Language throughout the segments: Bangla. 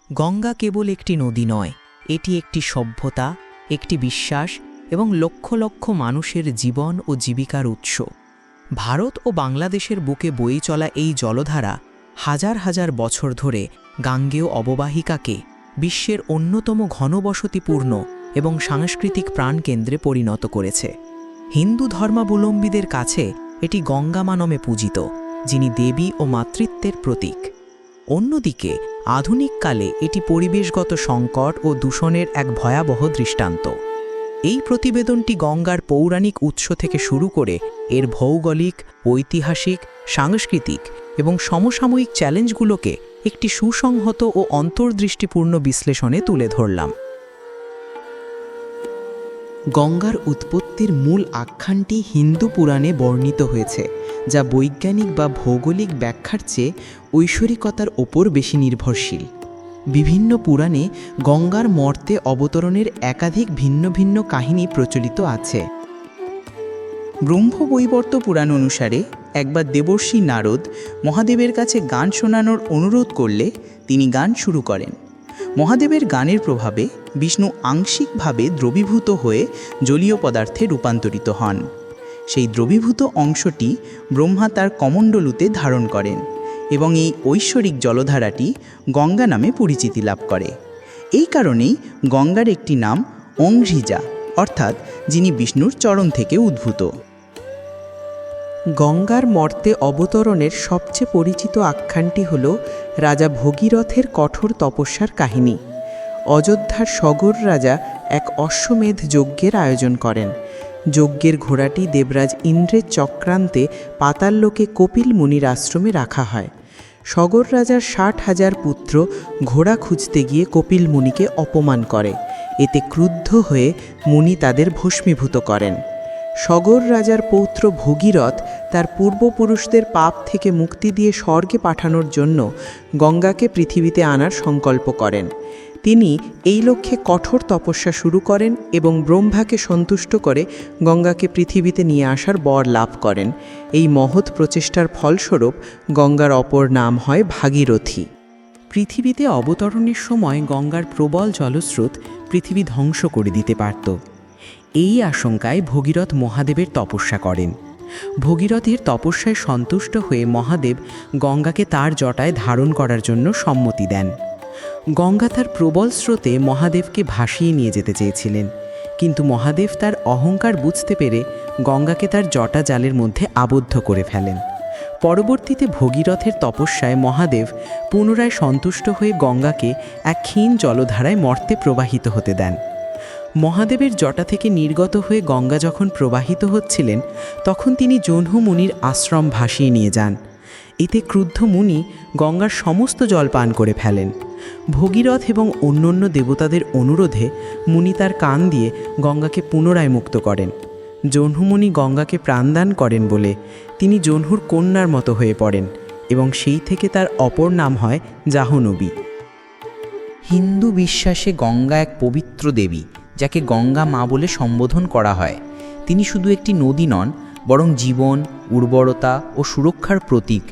গঙ্গা কেবল একটি নদী নয়, এটি একটি সভ্যতা, একটি বিশ্বাস এবং লক্ষ লক্ষ মানুষের জীবন ও জীবিকার উৎস। ভারত ও বাংলাদেশের বুকে বয়ে চলা এই জলধারা হাজার হাজার বছর ধরে গাঙ্গেয় অববাহিকাকে বিশ্বের অন্যতম ঘনবসতিপূর্ণ এবং সাংস্কৃতিক প্রাণকেন্দ্রে পরিণত করেছে। হিন্দু ধর্মাবলম্বীদের কাছে এটি গঙ্গা মা নামে পূজিত, যিনি দেবী ও মাতৃত্বের প্রতীক। অন্যদিকে আধুনিককালে এটি পরিবেশগত সংকট ও দূষণের এক ভয়াবহ দৃষ্টান্ত। এই প্রতিবেদনটি গঙ্গার পৌরাণিক উৎস থেকে শুরু করে এর ভৌগোলিক, ঐতিহাসিক, সাংস্কৃতিক এবং সমসাময়িক চ্যালেঞ্জগুলোকে একটি সুসংহত ও অন্তর্দৃষ্টিপূর্ণ বিশ্লেষণে তুলে ধরলাম। গঙ্গার উৎপত্তির মূল আখ্যানটি হিন্দু পুরাণে বর্ণিত হয়েছে, যা বৈজ্ঞানিক বা ভৌগোলিক ব্যাখ্যার চেয়ে ঐশ্বরিকতার ওপর বেশি নির্ভরশীল। বিভিন্ন পুরাণে গঙ্গার মর্তে অবতরণের একাধিক ভিন্ন ভিন্ন কাহিনী প্রচলিত আছে। ব্রহ্মবৈবর্ত পুরাণ অনুসারে একবার দেবর্ষি নারদ মহাদেবের কাছে গান শোনানোর অনুরোধ করলে তিনি গান শুরু করেন। মহাদেবের গানের প্রভাবে বিষ্ণু আংশিকভাবে দ্রবীভূত হয়ে জলীয় পদার্থে রূপান্তরিত হন। সেই দ্রবীভূত অংশটি ব্রহ্মা তার কমণ্ডলুতে ধারণ করেন এবং এই ঐশ্বরিক জলধারাটি গঙ্গা নামে পরিচিতি লাভ করে। এই কারণেই গঙ্গার একটি নাম অংঘ্রিজা, অর্থাৎ যিনি বিষ্ণুর চরণ থেকে উদ্ভূত। গঙ্গার মর্তে অবতরণের সবচেয়ে পরিচিত আখ্যানটি হল রাজা ভগীরথের কঠোর তপস্যার কাহিনী। অযোধ্যার সগর রাজা এক অশ্বমেধ যজ্ঞের আয়োজন করেন। যজ্ঞের ঘোড়াটি দেবরাজ ইন্দ্রের চক্রান্তে পাতাললোকে কপিল মুনির আশ্রমে রাখা হয়। সগর রাজার 60,000 পুত্র ঘোড়া খুঁজতে গিয়ে কপিল মুনিকে অপমান করে। এতে ক্রুদ্ধ হয়ে মুনি তাদের ভস্মীভূত করেন। সগর রাজার পৌত্র ভগীরথ তার পূর্বপুরুষদের পাপ থেকে মুক্তি দিয়ে স্বর্গে পাঠানোর জন্য গঙ্গাকে পৃথিবীতে আনার সংকল্প করেন। তিনি এই লক্ষ্যে কঠোর তপস্যা শুরু করেন এবং ব্রহ্মাকে সন্তুষ্ট করে গঙ্গাকে পৃথিবীতে নিয়ে আসার বর লাভ করেন। এই মহৎ প্রচেষ্টার ফলস্বরূপ গঙ্গার অপর নাম হয় ভাগীরথী। পৃথিবীতে অবতরণের সময় গঙ্গার প্রবল জলস্রোত পৃথিবী ধ্বংস করে দিতে পারত। এই আশঙ্কায় ভগীরথ মহাদেবের তপস্যা করেন। ভগীরথের তপস্যায় সন্তুষ্ট হয়ে মহাদেব গঙ্গাকে তার জটায় ধারণ করার জন্য সম্মতি দেন। গঙ্গা তার প্রবল স্রোতে মহাদেবকে ভাসিয়ে নিয়ে যেতে চেয়েছিলেন, কিন্তু মহাদেব তার অহংকার বুঝতে পেরে গঙ্গাকে তার জটা জালের মধ্যে আবদ্ধ করে ফেলেন। পরবর্তীতে ভগীরথের তপস্যায় মহাদেব পুনরায় সন্তুষ্ট হয়ে গঙ্গাকে এক ক্ষীণ জলধারায় মর্তে প্রবাহিত হতে দেন। মহাদেবের জটা থেকে নির্গত হয়ে গঙ্গা যখন প্রবাহিত হচ্ছিলেন, তখন তিনি জহ্নু মুনির আশ্রম ভাসিয়ে নিয়ে যান। এতে ক্রুদ্ধ মুনি গঙ্গার সমস্ত জল পান করে ফেলেন। ভগীরথ এবং অন্যান্য দেবতাদের অনুরোধে মুনি তার কান দিয়ে গঙ্গাকে পুনরায় মুক্ত করেন। জহ্নুমুনি গঙ্গাকে প্রাণদান করেন বলে তিনি জহ্নুর কন্যার মতো হয়ে পড়েন এবং সেই থেকে তার অপর নাম হয় জাহ্নবী। হিন্দু বিশ্বাসে গঙ্গা এক পবিত্র দেবী, যাকে গঙ্গা মা বলে সম্বোধন করা হয়। তিনি শুধু একটি নদী নন, বরং জীবন, উর্বরতা ও সুরক্ষার প্রতীক।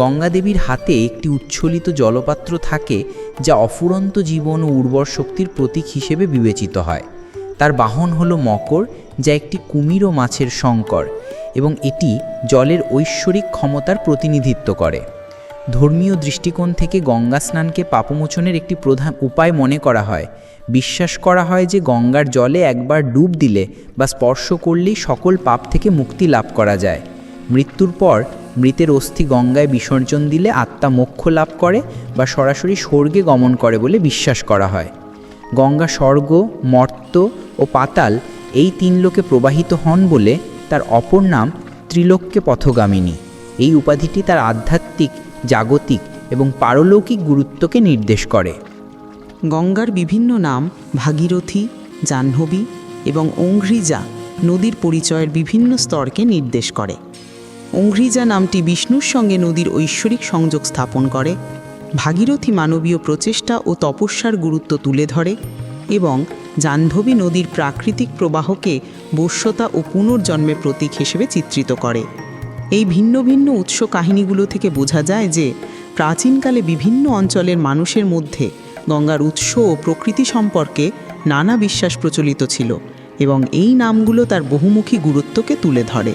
গঙ্গা দেবীর হাতে একটি উচ্ছ্বলিত জলপাত্র থাকে, যা অফুরন্ত জীবন ও উর্বর শক্তির প্রতীক হিসেবে বিবেচিত হয়। তার বাহন হল মকর, যা একটি কুমির ও মাছের সংকর, এবং এটি জলের ঐশ্বরিক ক্ষমতার প্রতিনিধিত্ব করে। ধর্মীয় দৃষ্টিকোণ থেকে গঙ্গা স্নানকে পাপমোচনের একটি প্রধান উপায় মনে করা হয়। বিশ্বাস করা হয় যে গঙ্গার জলে একবার ডুব দিলে বা স্পর্শ করলেই সকল পাপ থেকে মুক্তি লাভ করা যায়। মৃত্যুর পর মৃতের অস্থি গঙ্গায় বিসর্জন দিলে আত্মা মোক্ষ লাভ করে বা সরাসরি স্বর্গে গমন করে বলে বিশ্বাস করা হয়। গঙ্গা স্বর্গ, মর্ত্য ও পাতাল এই 3 লোকে প্রবাহিত হন বলে তার অপর নাম ত্রিলোক্যে পথগামিনী। এই উপাধিটি তার আধ্যাত্মিক, জাগতিক এবং পারলৌকিক গুরুত্বকে নির্দেশ করে। গঙ্গার বিভিন্ন নাম ভাগীরথী, জাহ্নবী এবং অংঘ্রিজা নদীর পরিচয়ের বিভিন্ন স্তরকে নির্দেশ করে। অংঘ্রিজা নামটি বিষ্ণুর সঙ্গে নদীর ঐশ্বরিক সংযোগ স্থাপন করে। ভাগীরথী মানবীয় প্রচেষ্টা ও তপস্যার গুরুত্ব তুলে ধরে এবং জাহ্নবী নদীর প্রাকৃতিক প্রবাহকে বশ্যতা ও পুনর্জন্মের প্রতীক হিসেবে চিত্রিত করে। এই ভিন্ন ভিন্ন উৎস কাহিনীগুলো থেকে বোঝা যায় যে প্রাচীনকালে বিভিন্ন অঞ্চলের মানুষের মধ্যে গঙ্গার উৎস ও প্রকৃতি সম্পর্কে নানা বিশ্বাস প্রচলিত ছিল এবং এই নামগুলো তার বহুমুখী গুরুত্বকে তুলে ধরে।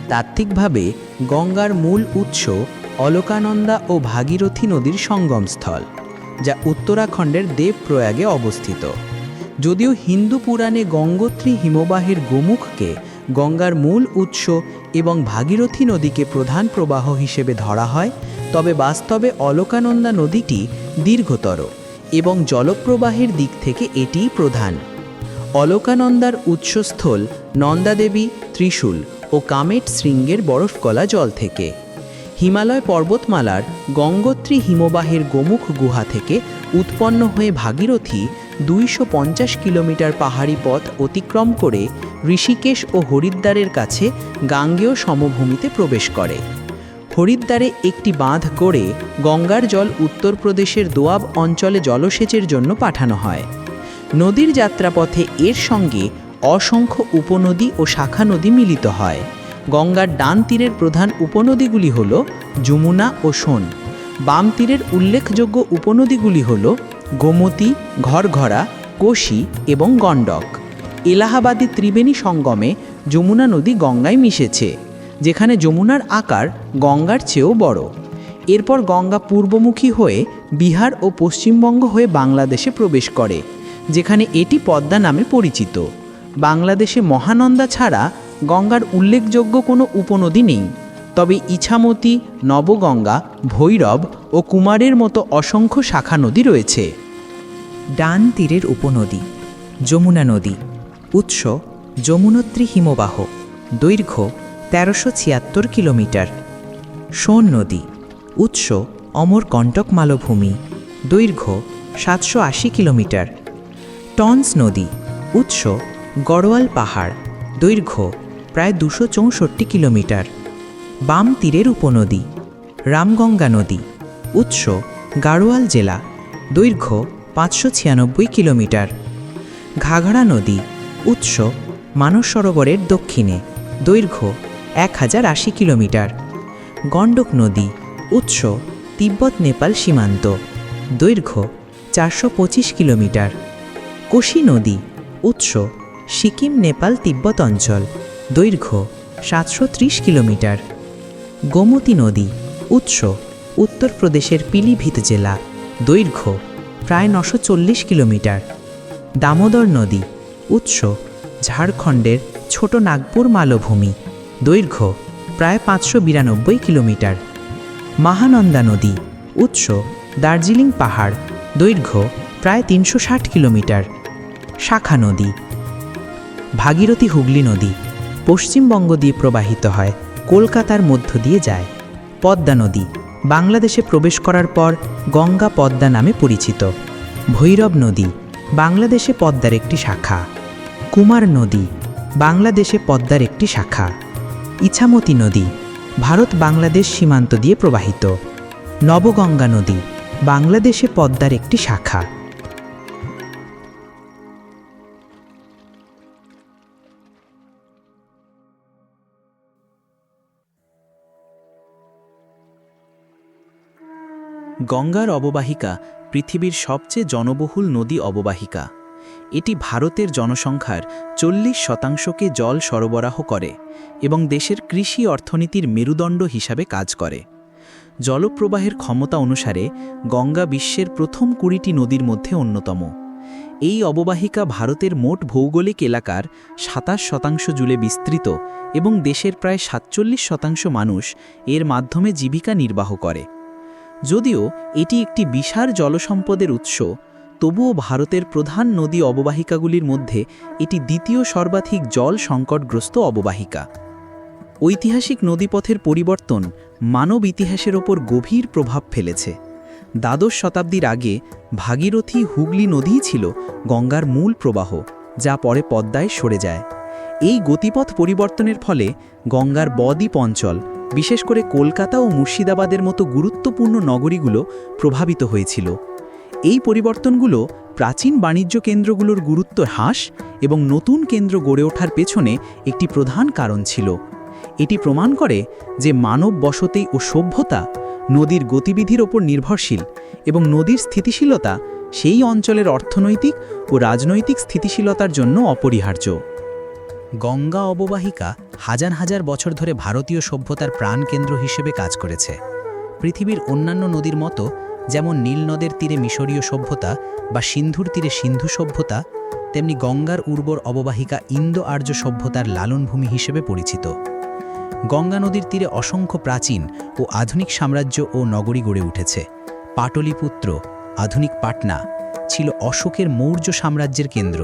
তাত্ত্বিকভাবে গঙ্গার মূল উৎস অলকানন্দা ও ভাগীরথী নদীর সঙ্গমস্থল, যা উত্তরাখণ্ডের দেবপ্রয়াগে অবস্থিত। যদিও হিন্দু পুরাণে গঙ্গোত্রী হিমবাহের গোমুখকে গঙ্গার মূল উৎস এবং ভাগীরথী নদীকে প্রধান প্রবাহ হিসেবে ধরা হয়, তবে বাস্তবে অলকানন্দা নদীটি দীর্ঘতর এবং জলপ্রবাহের দিক থেকে এটিই প্রধান। অলকানন্দার উৎসস্থল নন্দাদেবী, ত্রিশূল ও কামেট শৃঙ্গের বরফগলা জল থেকে। হিমালয় পর্বতমালার গঙ্গোত্রী হিমবাহের গোমুখ গুহা থেকে উৎপন্ন হয়ে ভাগীরথী 250 কিলোমিটার পাহাড়ি পথ অতিক্রম করে ঋষিকেশ ও হরিদ্বারের কাছে গাঙ্গেয় সমভূমিতে প্রবেশ করে। হরিদ্বারে একটি বাঁধ গড়ে গঙ্গার জল উত্তরপ্রদেশের দোয়াব অঞ্চলে জলসেচের জন্য পাঠানো হয়। নদীর যাত্রাপথে এর সঙ্গে অসংখ্য উপনদী ও শাখা নদী মিলিত হয়। গঙ্গার ডান তীরের প্রধান উপনদীগুলি হল যমুনা ও সোন। বাম তীরের উল্লেখযোগ্য উপনদীগুলি হল গোমতী, ঘরঘরা, কোশি এবং গণ্ডক। এলাহাবাদী ত্রিবেণী সঙ্গমে যমুনা নদী গঙ্গায় মিশেছে, যেখানে যমুনার আকার গঙ্গার চেয়েও বড়। এরপর গঙ্গা পূর্বমুখী হয়ে বিহার ও পশ্চিমবঙ্গ হয়ে বাংলাদেশে প্রবেশ করে, যেখানে এটি পদ্মা নামে পরিচিত। বাংলাদেশে মহানন্দা ছাড়া গঙ্গার উল্লেখযোগ্য কোনো উপনদী নেই, তবে ইছামতি, নবগঙ্গা, ভৈরব ও কুমারের মতো অসংখ্য শাখা নদী রয়েছে। ডান তীরের উপনদী যমুনা নদী, উৎস যমুনোত্রী হিমবাহ, দৈর্ঘ্য 1376 কিলোমিটার। সোন নদী, উৎস অমরকণ্টক মালভূমি, দৈর্ঘ্য 780 কিলোমিটার। টন্স নদী, উৎস গড়ওয়াল পাহাড়, দৈর্ঘ্য প্রায় 264 কিলোমিটার। বাম তীরের উপনদী রামগঙ্গা নদী, উৎস গাড়োয়াল জেলা, দৈর্ঘ্য 596 কিলোমিটার। ঘাঘরা নদী, উৎস মানস সরোবরের দক্ষিণে, দৈর্ঘ্য 1080 কিলোমিটার। গণ্ডক নদী, উৎস তিব্বত নেপাল সীমান্ত, দৈর্ঘ্য 425 কিলোমিটার। কোশি নদী, উৎস সিকিম নেপাল তিব্বত অঞ্চল, দৈর্ঘ্য 730 কিলোমিটার। গোমতী নদী, উৎস উত্তরপ্রদেশের পিলিভিত জেলা, দৈর্ঘ্য প্রায় 940 কিলোমিটার। দামোদর নদী, উৎস ঝাড়খণ্ডের ছোট নাগপুর মালভূমি, দৈর্ঘ্য প্রায় 592 কিলোমিটার। মহানন্দা নদী, উৎস দার্জিলিং পাহাড়, দৈর্ঘ্য প্রায় 360 কিলোমিটার। শাখা নদী ভাগীরথী হুগলি নদী, পশ্চিমবঙ্গ দিয়ে প্রবাহিত হয়, কলকাতার মধ্য দিয়ে যায়। পদ্মা নদী, বাংলাদেশে প্রবেশ করার পর গঙ্গা পদ্মা নামে পরিচিত। ভৈরব নদী, বাংলাদেশে পদ্মার একটি শাখা। কুমার নদী, বাংলাদেশে পদ্মার একটি শাখা। ইছামতি নদী, ভারত বাংলাদেশ সীমান্ত দিয়ে প্রবাহিত। নবগঙ্গা নদী, বাংলাদেশে পদ্মার একটি শাখা। গঙ্গার অববাহিকা পৃথিবীর সবচেয়ে জনবহুল নদী অববাহিকা। এটি ভারতের জনসংখ্যার 40% জল সরবরাহ করে এবং দেশের কৃষি অর্থনীতির মেরুদণ্ড হিসাবে কাজ করে। জলপ্রবাহের ক্ষমতা অনুসারে গঙ্গা বিশ্বের প্রথম 20টি নদীর মধ্যে অন্যতম। এই অববাহিকা ভারতের মোট ভৌগোলিক এলাকার 27% জুড়ে বিস্তৃত এবং দেশের প্রায় 47% মানুষ এর মাধ্যমে জীবিকা নির্বাহ করে। যদিও এটি একটি বিশাল জলসম্পদের উৎস, তবুও ভারতের প্রধান নদী অববাহিকাগুলির মধ্যে এটি দ্বিতীয় সর্বাধিক জল সংকটগ্রস্ত অববাহিকা। ঐতিহাসিক নদীপথের পরিবর্তন মানব ইতিহাসের ওপর গভীর প্রভাব ফেলেছে। দ্বাদশ শতাব্দীর আগে ভাগীরথী হুগলি নদীই ছিল গঙ্গার মূল প্রবাহ, যা পরে পদ্মায় সরে যায়। এই গতিপথ পরিবর্তনের ফলে গঙ্গার বদ্বীপ অঞ্চল, বিশেষ করে কলকাতা ও মুর্শিদাবাদের মতো গুরুত্বপূর্ণ নগরীগুলো প্রভাবিত হয়েছিল। এই পরিবর্তনগুলো প্রাচীন বাণিজ্য কেন্দ্রগুলোর গুরুত্ব হ্রাস এবং নতুন কেন্দ্র গড়ে ওঠার পেছনে একটি প্রধান কারণ ছিল। এটি প্রমাণ করে যে মানব বসতি ও সভ্যতা নদীর গতিবিধির ওপর নির্ভরশীল এবং নদীর স্থিতিশীলতা সেই অঞ্চলের অর্থনৈতিক ও রাজনৈতিক স্থিতিশীলতার জন্য অপরিহার্য। গঙ্গা অববাহিকা হাজার হাজার বছর ধরে ভারতীয় সভ্যতার প্রাণকেন্দ্র হিসেবে কাজ করেছে। পৃথিবীর অন্যান্য নদীর মতো, যেমন নীল নদের তীরে মিশরীয় সভ্যতা বা সিন্ধুর তীরে সিন্ধু সভ্যতা, তেমনি গঙ্গার উর্বর অববাহিকা ইন্দো আর্য সভ্যতার লালনভূমি হিসেবে পরিচিত। গঙ্গা নদীর তীরে অসংখ্য প্রাচীন ও আধুনিক সাম্রাজ্য ও নগরী গড়ে উঠেছে। পাটলিপুত্র, আধুনিক পাটনা, ছিল অশোকের মৌর্য সাম্রাজ্যের কেন্দ্র।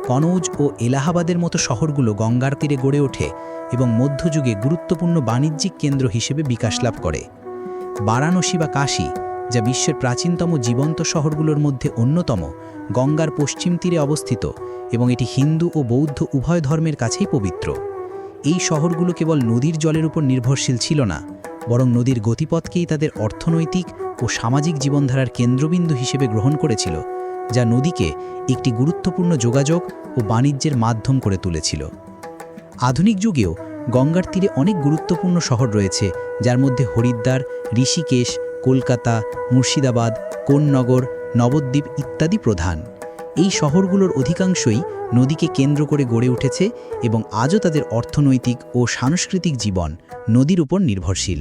কনৌজ ও এলাহাবাদের মতো শহরগুলো গঙ্গার তীরে গড়ে ওঠে এবং মধ্যযুগে গুরুত্বপূর্ণ বাণিজ্যিক কেন্দ্র হিসেবে বিকাশ লাভ করে। বারাণসী বা কাশী, যা বিশ্বের প্রাচীনতম জীবন্ত শহরগুলোর মধ্যে অন্যতম, গঙ্গার পশ্চিম তীরে অবস্থিত এবং এটি হিন্দু ও বৌদ্ধ উভয় ধর্মের কাছেই পবিত্র। এই শহরগুলো কেবল নদীর জলের উপর নির্ভরশীল ছিল না, বরং নদীর গতিপথকেই তাদের অর্থনৈতিক ও সামাজিক জীবনধারার কেন্দ্রবিন্দু হিসেবে গ্রহণ করেছিল, যা নদীকে একটি গুরুত্বপূর্ণ যোগাযোগ ও বাণিজ্যের মাধ্যম করে তুলেছিল। আধুনিক যুগেও গঙ্গার তীরে অনেক গুরুত্বপূর্ণ শহর রয়েছে, যার মধ্যে হরিদ্বার, ঋষিকেশ, কলকাতা, মুর্শিদাবাদ, কোন্নগর, নবদ্বীপ ইত্যাদি প্রধান। এই শহরগুলোর অধিকাংশই নদীকে কেন্দ্র করে গড়ে উঠেছে এবং আজও তাদের অর্থনৈতিক ও সাংস্কৃতিক জীবন নদীর উপর নির্ভরশীল।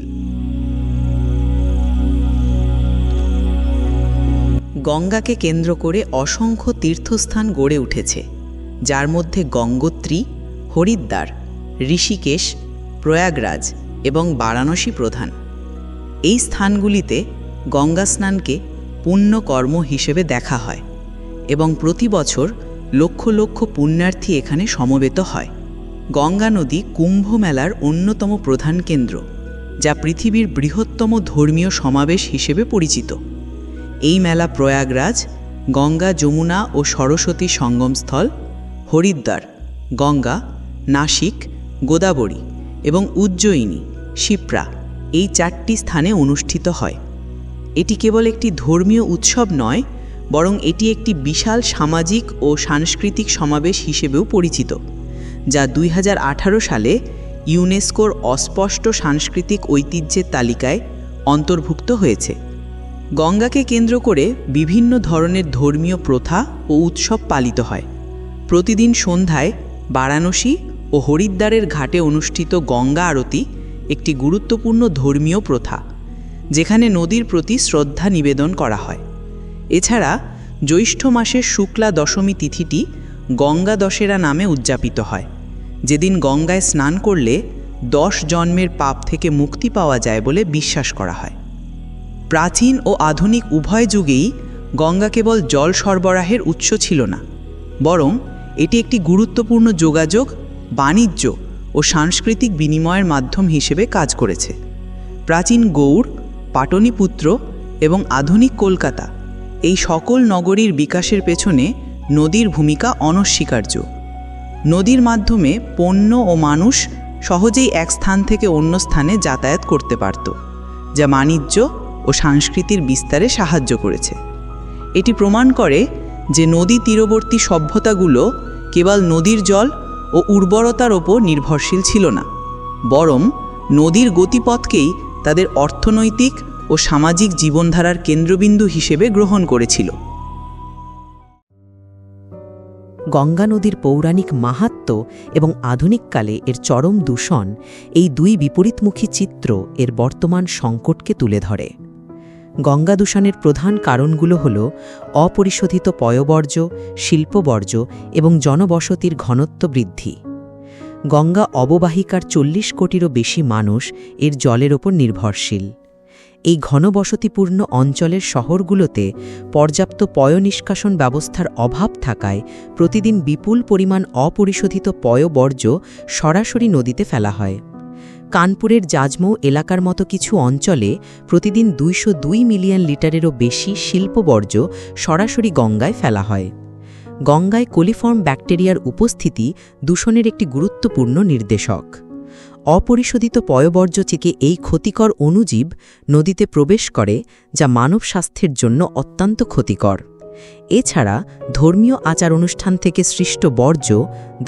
গঙ্গাকে কেন্দ্র করে অসংখ্য তীর্থস্থান গড়ে উঠেছে, যার মধ্যে গঙ্গোত্রী, হরিদ্বার, ঋষিকেশ, প্রয়াগরাজ এবং বারাণসী প্রধান। এই স্থানগুলিতে গঙ্গা স্নানকে পুণ্যকর্ম হিসেবে দেখা হয় এবং প্রতি বছর লক্ষ লক্ষ পুণ্যার্থী এখানে সমবেত হয়। গঙ্গা নদী কুম্ভ মেলার অন্যতম প্রধান কেন্দ্র, যা পৃথিবীর বৃহত্তম ধর্মীয় সমাবেশ হিসেবে পরিচিত। এই মেলা প্রয়াগরাজ, গঙ্গা, যমুনা ও সরস্বতী সঙ্গমস্থল, হরিদ্বার, গঙ্গা, নাসিক, গোদাবরী এবং উজ্জয়িনী, শিপ্রা এই 4টি স্থানে অনুষ্ঠিত হয়। এটি কেবল একটি ধর্মীয় উৎসব নয়, বরং এটি একটি বিশাল সামাজিক ও সাংস্কৃতিক সমাবেশ হিসেবেও পরিচিত, যা 2018 সালে ইউনেস্কোর অস্পষ্ট সাংস্কৃতিক ঐতিহ্যের তালিকায় অন্তর্ভুক্ত হয়েছে। গঙ্গাকে কেন্দ্র করে বিভিন্ন ধরনের ধর্মীয় প্রথা ও উৎসব পালিত হয়। প্রতিদিন সন্ধ্যায় বারাণসী ও হরিদ্বারের ঘাটে অনুষ্ঠিত গঙ্গা আরতি একটি গুরুত্বপূর্ণ ধর্মীয় প্রথা, যেখানে নদীর প্রতি শ্রদ্ধা নিবেদন করা হয়। এছাড়া জ্যৈষ্ঠ মাসের শুক্লা দশমী তিথিটি গঙ্গা দশেরা নামে উদযাপিত হয়, যেদিন গঙ্গায় স্নান করলে 10 জন্মের পাপ থেকে মুক্তি পাওয়া যায় বলে বিশ্বাস করা হয়। প্রাচীন ও আধুনিক উভয় যুগেই গঙ্গা কেবল জল সরবরাহের উৎস ছিল না, বরং এটি একটি গুরুত্বপূর্ণ যোগাযোগ, বাণিজ্য ও সাংস্কৃতিক বিনিময়ের মাধ্যম হিসেবে কাজ করেছে। প্রাচীন গৌড়, পাটলিপুত্র এবং আধুনিক কলকাতা এই সকল নগরীর বিকাশের পেছনে নদীর ভূমিকা অনস্বীকার্য। নদীর মাধ্যমে পণ্য ও মানুষ সহজেই এক স্থান থেকে অন্য স্থানে যাতায়াত করতে পারত, যা বাণিজ্য ও সংস্কৃতির বিস্তারে সাহায্য করেছে। এটি প্রমাণ করে যে নদী তীরবর্তী সভ্যতাগুলো কেবল নদীর জল ও উর্বরতার ওপর নির্ভরশীল ছিল না, বরং নদীর গতিপথকেই তাদের অর্থনৈতিক ও সামাজিক জীবনধারার কেন্দ্রবিন্দু হিসেবে গ্রহণ করেছিল। গঙ্গা নদীর পৌরাণিক মাহাত্ম্য এবং আধুনিককালে এর চরম দূষণ, এই দুই বিপরীতমুখী চিত্র এর বর্তমান সংকটকে তুলে ধরে। গঙ্গা দূষণের প্রধান কারণগুলো হল অপরিশোধিত পয়ঃবর্জ্য, শিল্পবর্জ্য এবং জনবসতির ঘনত্ব বৃদ্ধি। গঙ্গা অববাহিকার 40 কোটিরও বেশি মানুষ এর জলের ওপর নির্ভরশীল। এই ঘনবসতিপূর্ণ অঞ্চলের শহরগুলোতে পর্যাপ্ত পয়ঃনিষ্কাশন ব্যবস্থার অভাব থাকায় প্রতিদিন বিপুল পরিমাণ অপরিশোধিত পয়ঃবর্জ্য সরাসরি নদীতে ফেলা হয়। কানপুরের জাজমৌ এলাকার মতো কিছু অঞ্চলে প্রতিদিন 202 মিলিয়ন লিটারেরও বেশি শিল্পবর্জ্য সরাসরি গঙ্গায় ফেলা হয়। গঙ্গায় কোলিফর্ম ব্যাকটেরিয়ার উপস্থিতি দূষণের একটি গুরুত্বপূর্ণ নির্দেশক। অপরিশোধিত পয়ঃবর্জ্য থেকে এই ক্ষতিকর অণুজীব নদীতে প্রবেশ করে, যা মানব স্বাস্থ্যের জন্য অত্যন্ত ক্ষতিকর। এছাড়া ধর্মীয় আচার অনুষ্ঠান থেকে সৃষ্ট বর্জ্য,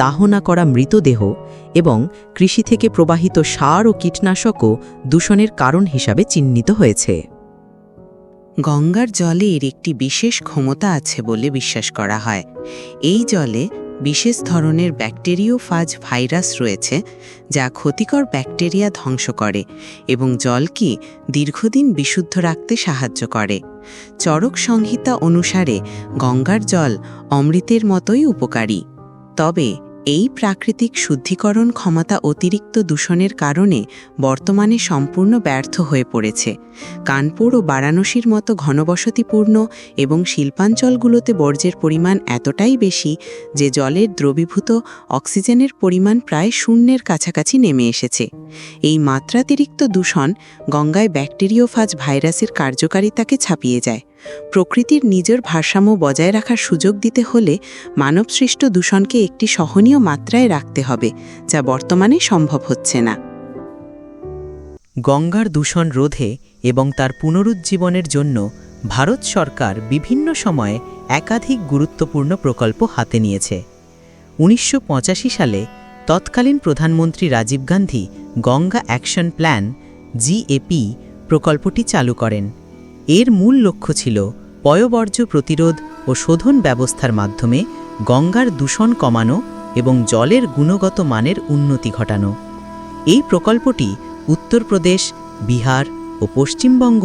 দাহনা করা মৃতদেহ এবং কৃষি থেকে প্রবাহিত সার ও কীটনাশকও দূষণের কারণ হিসাবে চিহ্নিত হয়েছে। গঙ্গার জলের একটি বিশেষ ক্ষমতা আছে বলে বিশ্বাস করা হয়। এই জলে বিশেষ ধরনের ব্যাকটেরিওফাজ ভাইরাস রয়েছে, যা ক্ষতিকর ব্যাকটেরিয়া ধ্বংস করে এবং জলকে দীর্ঘদিন বিশুদ্ধ রাখতে সাহায্য করে। চরক সংহিতা অনুসারে গঙ্গার জল অমৃতের মতোই উপকারী। তবে এই প্রাকৃতিক শুদ্ধিকরণ ক্ষমতা অতিরিক্ত দূষণের কারণে বর্তমানে সম্পূর্ণ ব্যর্থ হয়ে পড়েছে। কানপুর ও বারাণসীর মতো ঘনবসতিপূর্ণ এবং শিল্পাঞ্চলগুলোতে বর্জ্যের পরিমাণ এতটাই বেশি যে জলের দ্রবীভূত অক্সিজেনের পরিমাণ প্রায় শূন্যের কাছাকাছি নেমে এসেছে। এই মাত্রাতিরিক্ত দূষণ গঙ্গায় ব্যাকটেরিওফাজ ভাইরাসের কার্যকারিতাকে ছাপিয়ে যায়। প্রকৃতির নিজের ভারসাম্য বজায় রাখার সুযোগ দিতে হলে মানবসৃষ্ট দূষণকে একটি সহনীয় মাত্রায় রাখতে হবে, যা বর্তমানে সম্ভব হচ্ছে না। গঙ্গার দূষণ রোধে এবং তার পুনরুজ্জীবনের জন্য ভারত সরকার বিভিন্ন সময়ে একাধিক গুরুত্বপূর্ণ প্রকল্প হাতে নিয়েছে। 1985 সালে তৎকালীন প্রধানমন্ত্রী Rajiv Gandhi Ganga action plan GAP প্রকল্পটি চালু করেন। এর মূল লক্ষ্য ছিল পয়ঃবর্জ্য প্রতিরোধ ও শোধন ব্যবস্থার মাধ্যমে গঙ্গার দূষণ কমানো এবং জলের গুণগত মানের উন্নতি ঘটানো। এই প্রকল্পটি উত্তরপ্রদেশ, বিহার ও পশ্চিমবঙ্গ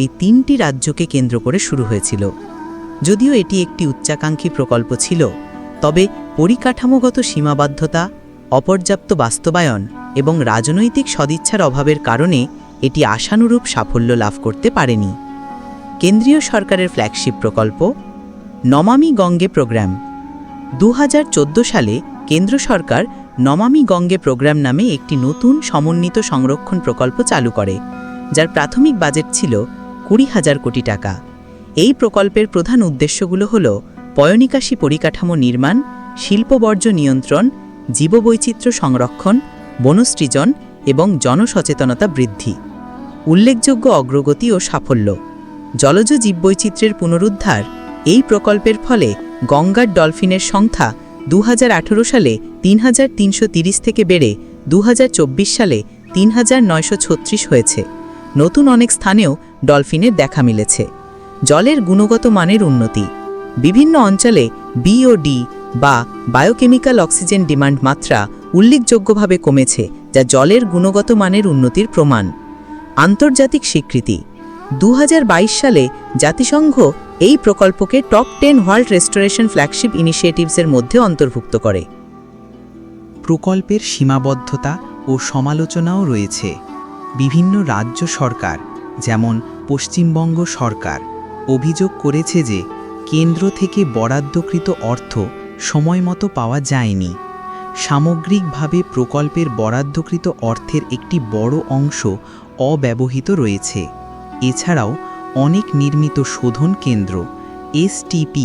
এই 3টি রাজ্যকে কেন্দ্র করে শুরু হয়েছিল। যদিও এটি একটি উচ্চাকাঙ্ক্ষী প্রকল্প ছিল, তবে পরিকাঠামোগত সীমাবদ্ধতা, অপর্যাপ্ত বাস্তবায়ন এবং রাজনৈতিক সদিচ্ছার অভাবের কারণে এটি আশানুরূপ সাফল্য লাভ করতে পারেনি। কেন্দ্রীয় সরকারের ফ্ল্যাগশিপ প্রকল্প নমামি গঙ্গে প্রোগ্রাম। 2014 সালে কেন্দ্র সরকার নমামি গঙ্গে প্রোগ্রাম নামে একটি নতুন সমন্বিত সংরক্ষণ প্রকল্প চালু করে, যার প্রাথমিক বাজেট ছিল 20,000 কোটি টাকা। এই প্রকল্পের প্রধান উদ্দেশ্যগুলো হল পয়ঃনিকাশী পরিকাঠামো নির্মাণ, শিল্পবর্জ্য নিয়ন্ত্রণ, জীববৈচিত্র্য সংরক্ষণ, বনসৃজন এবং জনসচেতনতা বৃদ্ধি। উল্লেখযোগ্য অগ্রগতি ও সাফল্য: জলজ জীববৈচিত্র্যের পুনরুদ্ধার। এই প্রকল্পের ফলে গঙ্গার ডলফিনের সংখ্যা 2018 সালে 3,330 থেকে বেড়ে 2024 সালে 3,936 হয়েছে। নতুন অনেক স্থানেও ডলফিনের দেখা মিলেছে। জলের গুণগত মানের উন্নতি। বিভিন্ন অঞ্চলে BOD বা বায়োকেমিক্যাল অক্সিজেন ডিমান্ড মাত্রা উল্লেখযোগ্যভাবে কমেছে, যা জলের গুণগত মানের উন্নতির প্রমাণ। আন্তর্জাতিক স্বীকৃতি। 2022 সালে জাতিসংঘ এই প্রকল্পকে টপ 10 ওয়ার্ল্ড রেস্টোরেশন ফ্ল্যাগশিপ ইনিশিয়েটিভসের মধ্যে অন্তর্ভুক্ত করে। প্রকল্পের সীমাবদ্ধতা ও সমালোচনাও রয়েছে। বিভিন্ন রাজ্য সরকার, যেমন পশ্চিমবঙ্গ সরকার, অভিযোগ করেছে যে কেন্দ্র থেকে বরাদ্দকৃত অর্থ সময়মতো পাওয়া যায়নি। সামগ্রিকভাবে প্রকল্পের বরাদ্দকৃত অর্থের একটি বড় অংশ অব্যবহৃত রয়েছে। এছাড়াও অনেক নির্মিত শোধন কেন্দ্র STP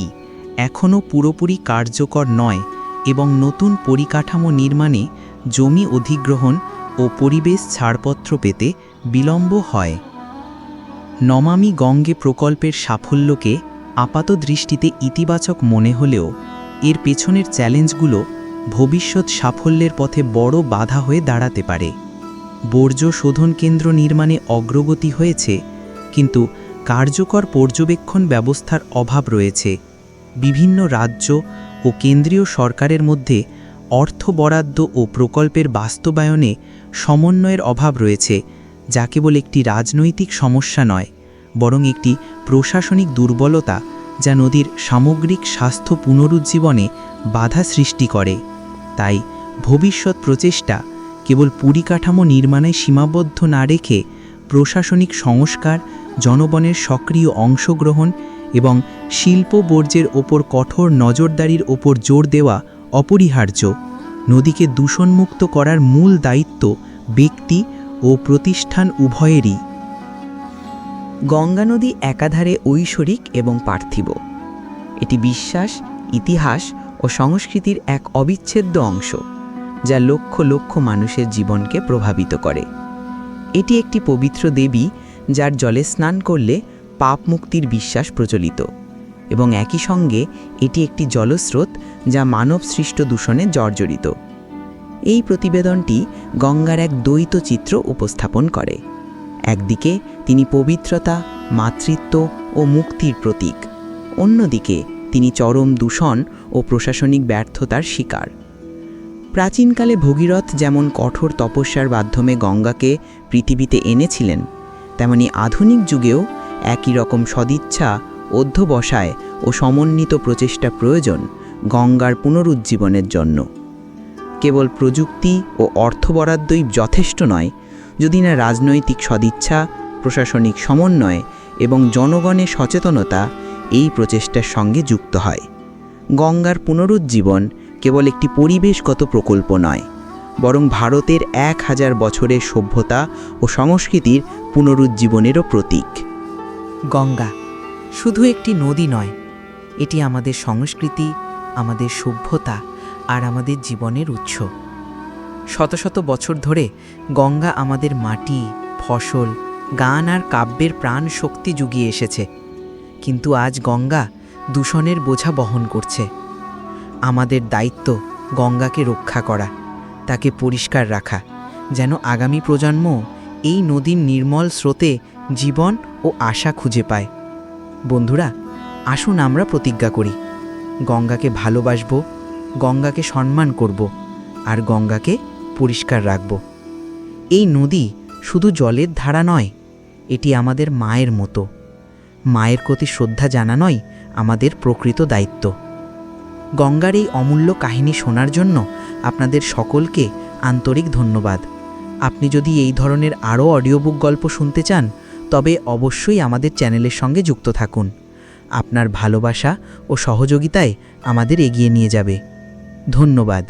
এখনও পুরোপুরি কার্যকর নয় এবং নতুন পরিকাঠামো নির্মাণে জমি অধিগ্রহণ ও পরিবেশ ছাড়পত্র পেতে বিলম্ব হয়। নমামি গঙ্গে প্রকল্পের সাফল্যকে আপাতদৃষ্টিতে ইতিবাচক মনে হলেও এর পেছনের চ্যালেঞ্জগুলো ভবিষ্যৎ সাফল্যের পথে বড় বাধা হয়ে দাঁড়াতে পারে। বর্জ্য শোধন কেন্দ্র নির্মাণে অগ্রগতি হয়েছে, কিন্তু কার্যকর পর্যবেক্ষণ ব্যবস্থার অভাব রয়েছে। বিভিন্ন রাজ্য ও কেন্দ্রীয় সরকারের মধ্যে অর্থ বরাদ্দ ও প্রকল্পের বাস্তবায়নে সমন্বয়ের অভাব রয়েছে, যা কেবল একটি রাজনৈতিক সমস্যা নয়, বরং একটি প্রশাসনিক দুর্বলতা যা নদীর সামগ্রিক স্বাস্থ্য পুনরুজ্জীবনে বাধা সৃষ্টি করে। তাই ভবিষ্যৎ প্রচেষ্টা কেবল পরিকাঠামো নির্মাণে সীমাবদ্ধ না রেখে প্রশাসনিক সংস্কার, জনগণের সক্রিয় অংশগ্রহণ এবং শিল্প বর্জ্যের ওপর কঠোর নজরদারির ওপর জোর দেওয়া অপরিহার্য। নদীকে দূষণমুক্ত করার মূল দায়িত্ব ব্যক্তি ও প্রতিষ্ঠান উভয়েরই। গঙ্গা নদী একাধারে ঐশ্বরিক এবং পার্থিব। এটি বিশ্বাস, ইতিহাস ও সংস্কৃতির এক অবিচ্ছেদ্য অংশ, যা লক্ষ লক্ষ মানুষের জীবনকে প্রভাবিত করে। এটি একটি পবিত্র দেবী, যার জলে স্নান করলে পাপ মুক্তির বিশ্বাস প্রচলিত, এবং একই সঙ্গে এটি একটি জলস্রোত যা মানব সৃষ্ট দূষণে জর্জরিত। এই প্রতিবেদনটি গঙ্গার এক দ্বৈত চিত্র উপস্থাপন করে। একদিকে তিনি পবিত্রতা, মাতৃত্ব ও ও মুক্তির প্রতীক। অন্যদিকে তিনি চরম দূষণ ও প্রশাসনিক ব্যর্থতার শিকার। প্রাচীনকালে ভগীরথ যেমন কঠোর তপস্যার মাধ্যমে গঙ্গাকে পৃথিবীতে এনেছিলেন, তেমনি আধুনিক যুগেও একই রকম সদিচ্ছা, অধ্যবসায় ও সমন্বিত প্রচেষ্টা প্রয়োজন গঙ্গার পুনরুজ্জীবনের জন্য। কেবল প্রযুক্তি ও অর্থ বরাদ্দই যথেষ্ট নয়, যদি না রাজনৈতিক সদিচ্ছা, প্রশাসনিক সমন্বয় এবং জনগণের সচেতনতা এই প্রচেষ্টার সঙ্গে যুক্ত হয়। গঙ্গার পুনরুজ্জীবন কেবল একটি পরিবেশগত প্রকল্প নয়, বরং ভারতের 1000 বছরের সভ্যতা ও সংস্কৃতির পুনরুজ্জীবনেরও প্রতীক। গঙ্গা শুধু একটি নদী নয়, এটি আমাদের সংস্কৃতি, আমাদের সভ্যতা আর আমাদের জীবনের উৎস। শত শত বছর ধরে গঙ্গা আমাদের মাটি, ফসল, গান আর কাব্যের প্রাণ শক্তি জুগিয়ে এসেছে। কিন্তু আজ গঙ্গা দূষণের বোঝা বহন করছে। আমাদের দায়িত্ব গঙ্গাকে রক্ষা করা, তাকে পরিষ্কার রাখা, যেন আগামী প্রজন্ম এই নদীর নির্মল স্রোতে জীবন ও আশা খুঁজে পায়। বন্ধুরা, আসুন আমরা প্রতিজ্ঞা করি, গঙ্গাকে ভালোবাসব, গঙ্গাকে সম্মান করব আর গঙ্গাকে পরিষ্কার রাখব। এই নদী শুধু জলের ধারা নয়, এটি আমাদের মায়ের মতো। মায়ের প্রতি শ্রদ্ধা জানানোই আমাদের প্রকৃত দায়িত্ব। গঙ্গার এই অমূল্য কাহিনী শোনার জন্য আপনাদের সকলকে আন্তরিক ধন্যবাদ। আপনি যদি এই ধরনের আরও অডিও বুক গল্প শুনতে চান, তবে অবশ্যই আমাদের চ্যানেলের সঙ্গে যুক্ত থাকুন। আপনার ভালোবাসা ও সহযোগিতায় আমাদের এগিয়ে নিয়ে যাবে। ধন্যবাদ।